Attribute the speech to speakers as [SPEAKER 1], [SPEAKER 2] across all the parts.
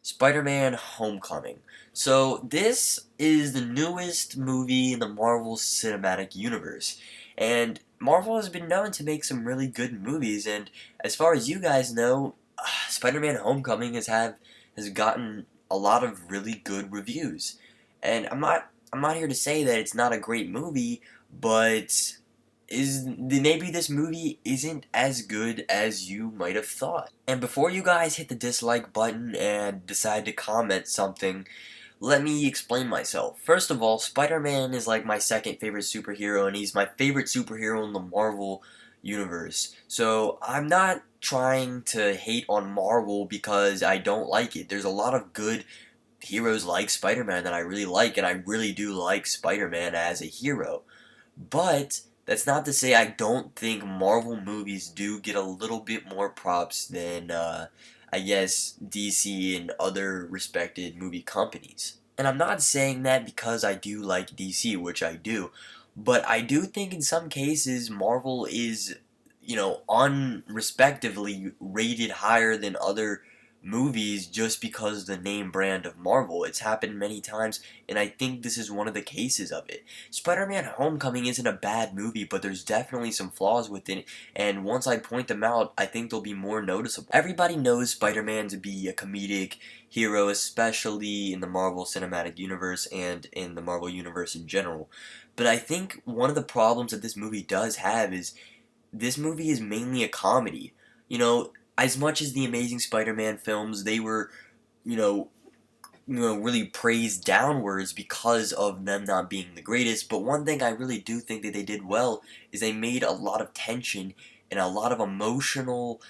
[SPEAKER 1] Spider-Man Homecoming. So this is the newest movie in the Marvel Cinematic Universe. And Marvel has been known to make some really good movies, and as far as you guys know, Spider-Man Homecoming has gotten a lot of really good reviews. And I'm not here to say that it's not a great movie, but maybe this movie isn't as good as you might have thought. And before you guys hit the dislike button and decide to comment something, let me explain myself. First of all, Spider-Man is like my second favorite superhero, and he's my favorite superhero in the Marvel universe. So I'm not trying to hate on Marvel because I don't like it. There's a lot of good heroes like Spider-Man that I really like, and I really do like Spider-Man as a hero. But that's not to say I don't think Marvel movies do get a little bit more props than, I guess, DC and other respected movie companies. And I'm not saying that because I do like DC, which I do, but I do think in some cases Marvel is, unrespectively rated higher than other movies just because of the name brand of Marvel. It's happened many times, and I think this is one of the cases of it. Spider-Man Homecoming isn't a bad movie, but there's definitely some flaws within it, and once I point them out, I think they'll be more noticeable. Everybody knows Spider-Man to be a comedic hero, especially in the Marvel Cinematic Universe and in the Marvel Universe in general. But I think one of the problems that this movie does have is this movie is mainly a comedy. As much as the Amazing Spider-Man films, they were, you know, really praised downwards because of them not being the greatest. But one thing I really do think that they did well is they made a lot of tension and a lot of emotional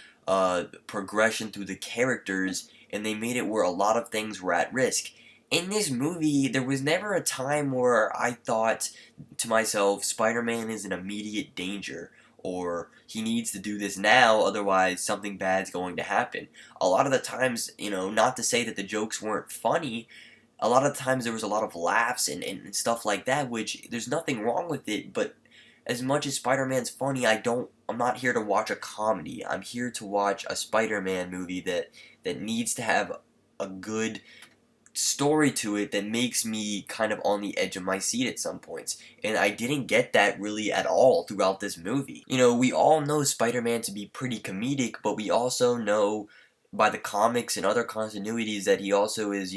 [SPEAKER 1] progression through the characters, and they made it where a lot of things were at risk. In this movie, there was never a time where I thought to myself, Spider-Man is in immediate danger, or he needs to do this now, otherwise something bad's going to happen. A lot of the times, not to say that the jokes weren't funny, a lot of times there was a lot of laughs and stuff like that, which there's nothing wrong with it, but as much as Spider-Man's funny, I'm not here to watch a comedy. I'm here to watch a Spider-Man movie that needs to have a good story to it that makes me kind of on the edge of my seat at some points. And I didn't get that really at all throughout this movie. We all know Spider-Man to be pretty comedic, but we also know by the comics and other continuities that he also is,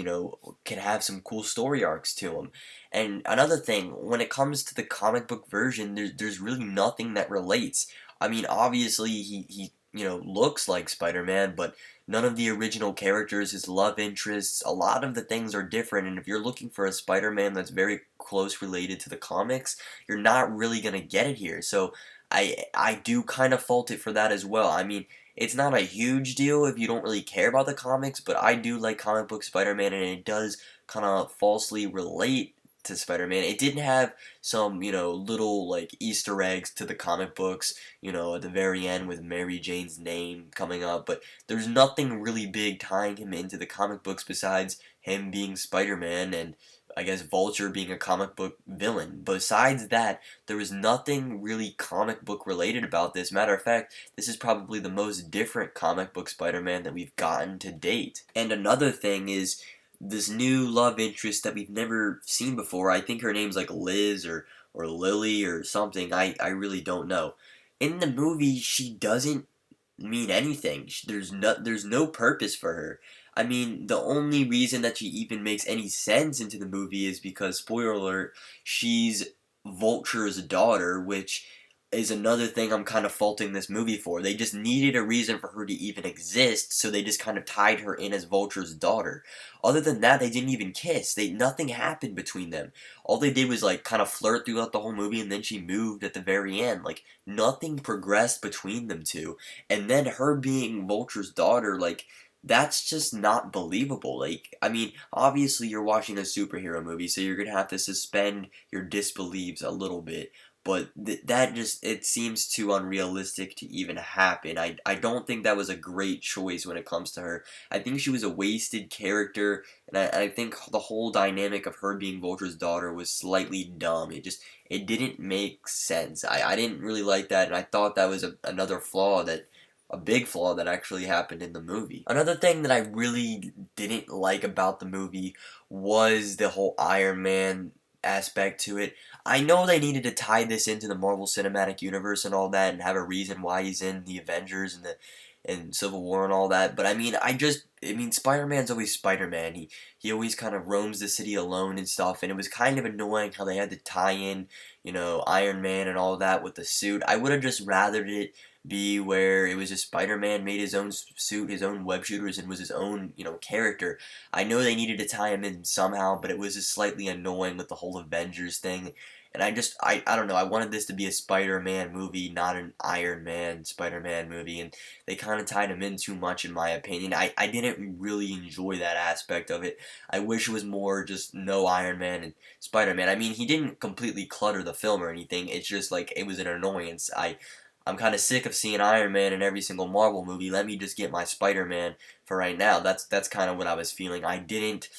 [SPEAKER 1] can have some cool story arcs to him. And another thing, when it comes to the comic book version, there's really nothing that relates. I mean, obviously he looks like Spider-Man, but none of the original characters, his love interests, a lot of the things are different, and if you're looking for a Spider-Man that's very close related to the comics, you're not really gonna get it here. So I do kind of fault it for that as well. I mean, it's not a huge deal if you don't really care about the comics, but I do like comic book Spider-Man, and it does kind of falsely relate to Spider-Man. It didn't have some, little like Easter eggs to the comic books, at the very end with Mary Jane's name coming up, but there's nothing really big tying him into the comic books besides him being Spider-Man and I guess Vulture being a comic book villain. Besides that, there was nothing really comic book related about this. Matter of fact, this is probably the most different comic book Spider-Man that we've gotten to date. And another thing is this new love interest that we've never seen before. I think her name's like Liz or Lily or something. I really don't know. In the movie, she doesn't mean anything. There's no purpose for her. I mean, the only reason that she even makes any sense into the movie is because, spoiler alert, she's Vulture's daughter, which is another thing I'm kind of faulting this movie for. They just needed a reason for her to even exist, so they just kind of tied her in as Vulture's daughter. Other than that, they didn't even kiss. Nothing happened between them. All they did was like kind of flirt throughout the whole movie, and then she moved at the very end. Like nothing progressed between them two. And then her being Vulture's daughter, like that's just not believable. Like, I mean, obviously you're watching a superhero movie, so you're gonna have to suspend your disbeliefs a little bit. But that just, it seems too unrealistic to even happen. I don't think that was a great choice when it comes to her. I think she was a wasted character, and I think the whole dynamic of her being Vulture's daughter was slightly dumb. It didn't make sense. I didn't really like that, and I thought that was another flaw that a big flaw that actually happened in the movie. Another thing that I really didn't like about the movie was the whole Iron Man aspect to it. I know they needed to tie this into the Marvel Cinematic Universe and all that and have a reason why he's in the Avengers and Civil War and all that, but I mean Spider-Man's always Spider-Man. He always kind of roams the city alone and stuff, and it was kind of annoying how they had to tie in, Iron Man and all that with the suit. I would have just rathered it be where it was just Spider-Man made his own suit, his own web shooters, and was his own, character. I know they needed to tie him in somehow, but it was just slightly annoying with the whole Avengers thing. And I don't know, I wanted this to be a Spider-Man movie, not an Iron Man Spider-Man movie, and they kind of tied him in too much, in my opinion. I didn't really enjoy that aspect of it. I wish it was more just no Iron Man and Spider-Man. I mean, he didn't completely clutter the film or anything, it's just like, it was an annoyance. I'm kind of sick of seeing Iron Man in every single Marvel movie. Let me just get my Spider-Man for right now. That's kind of what I was feeling. I didn't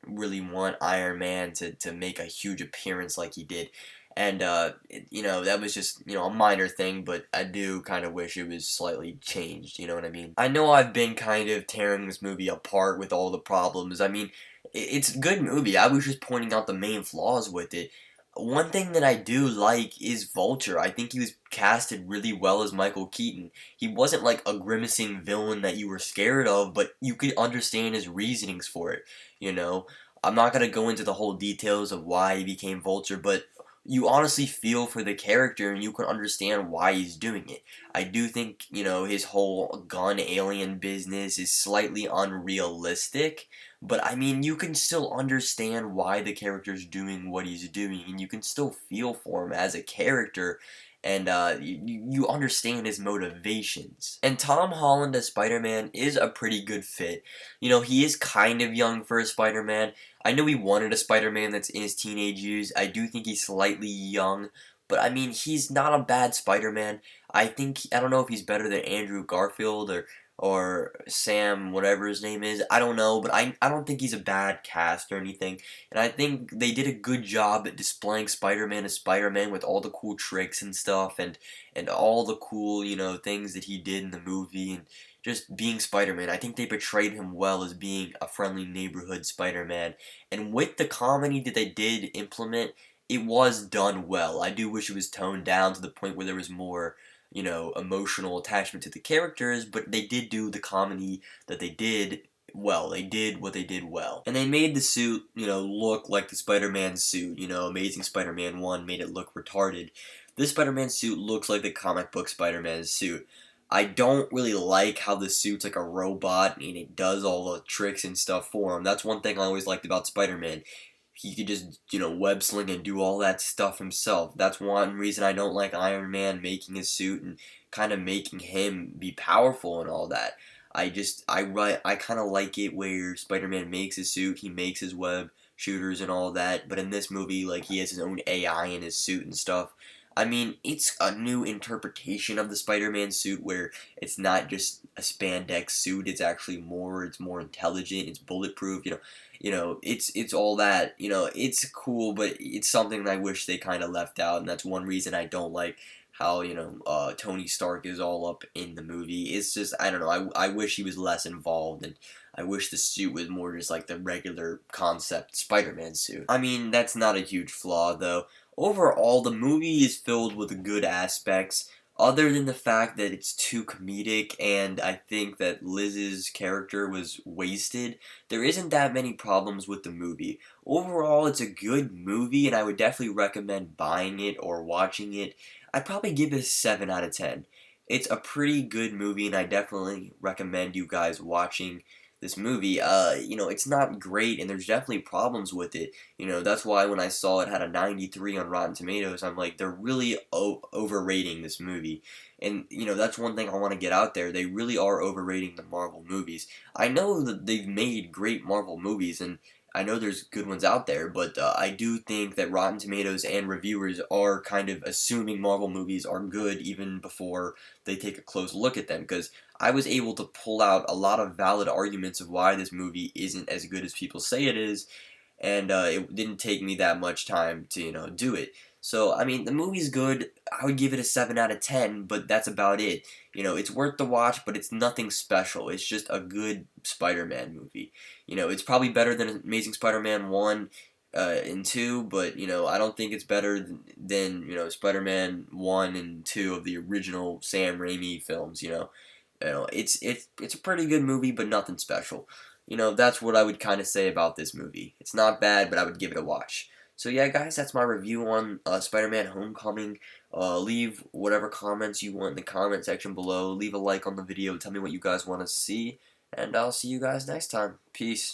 [SPEAKER 1] really want Iron Man to make a huge appearance like he did. And, that was just, a minor thing, but I do kind of wish it was slightly changed, you know what I mean? I know I've been kind of tearing this movie apart with all the problems. I mean, it's a good movie. I was just pointing out the main flaws with it. One thing that I do like is Vulture. I think he was casted really well as Michael Keaton. He wasn't like a grimacing villain that you were scared of, but you could understand his reasonings for it, you know? I'm not going to go into the whole details of why he became Vulture, but you honestly feel for the character and you can understand why he's doing it. I do think, his whole gun alien business is slightly unrealistic, but I mean, you can still understand why the character's doing what he's doing, and you can still feel for him as a character, and you understand his motivations. And Tom Holland as Spider-Man is a pretty good fit. He is kind of young for a Spider-Man. I know he wanted a Spider-Man that's in his teenage years. I do think he's slightly young, but I mean, he's not a bad Spider-Man. I don't know if he's better than Andrew Garfield or Sam, whatever his name is. I don't know, but I don't think he's a bad cast or anything. And I think they did a good job at displaying Spider-Man as Spider-Man with all the cool tricks and stuff and all the cool, things that he did in the movie and just being Spider-Man. I think they portrayed him well as being a friendly neighborhood Spider-Man. And with the comedy that they did implement, it was done well. I do wish it was toned down to the point where there was more emotional attachment to the characters, but they did do the comedy that they did well. They did what they did well. And they made the suit, look like the Spider-Man suit. Amazing Spider-Man 1 made it look retarded. This Spider-Man suit looks like the comic book Spider-Man suit. I don't really like how the suit's like a robot and it does all the tricks and stuff for him. That's one thing I always liked about Spider-Man. He could just, web sling and do all that stuff himself. That's one reason I don't like Iron Man making his suit and kind of making him be powerful and all that. I kind of like it where Spider-Man makes his suit, he makes his web shooters and all that, but in this movie, like, he has his own AI in his suit and stuff. I mean, it's a new interpretation of the Spider-Man suit where it's not just a spandex suit, it's more intelligent, it's bulletproof, it's all that, it's cool, but it's something that I wish they kind of left out, and that's one reason I don't like how, Tony Stark is all up in the movie. It's just, I don't know, I wish he was less involved, and I wish the suit was more just like the regular concept Spider-Man suit. I mean, that's not a huge flaw, though. Overall, the movie is filled with good aspects, other than the fact that it's too comedic, and I think that Liz's character was wasted. There isn't that many problems with the movie. Overall, it's a good movie, and I would definitely recommend buying it or watching it. I'd probably give it a 7 out of 10. It's a pretty good movie, and I definitely recommend you guys watching this movie. It's not great, and there's definitely problems with it. That's why when I saw it had a 93 on Rotten Tomatoes, I'm like, they're really overrating this movie. And, that's one thing I want to get out there. They really are overrating the Marvel movies. I know that they've made great Marvel movies, and I know there's good ones out there, but I do think that Rotten Tomatoes and reviewers are kind of assuming Marvel movies are good even before they take a close look at them, because I was able to pull out a lot of valid arguments of why this movie isn't as good as people say it is, and it didn't take me that much time to, do it. So, I mean, the movie's good. I would give it a 7 out of 10, but that's about it. It's worth the watch, but it's nothing special. It's just a good Spider-Man movie. It's probably better than Amazing Spider-Man 1 and 2, but, I don't think it's better than Spider-Man 1 and 2 of the original Sam Raimi films. It's a pretty good movie, but nothing special. That's what I would kind of say about this movie. It's not bad, but I would give it a watch. So yeah, guys, that's my review on Spider-Man: Homecoming. Leave whatever comments you want in the comment section below. Leave a like on the video. Tell me what you guys want to see, and I'll see you guys next time. Peace.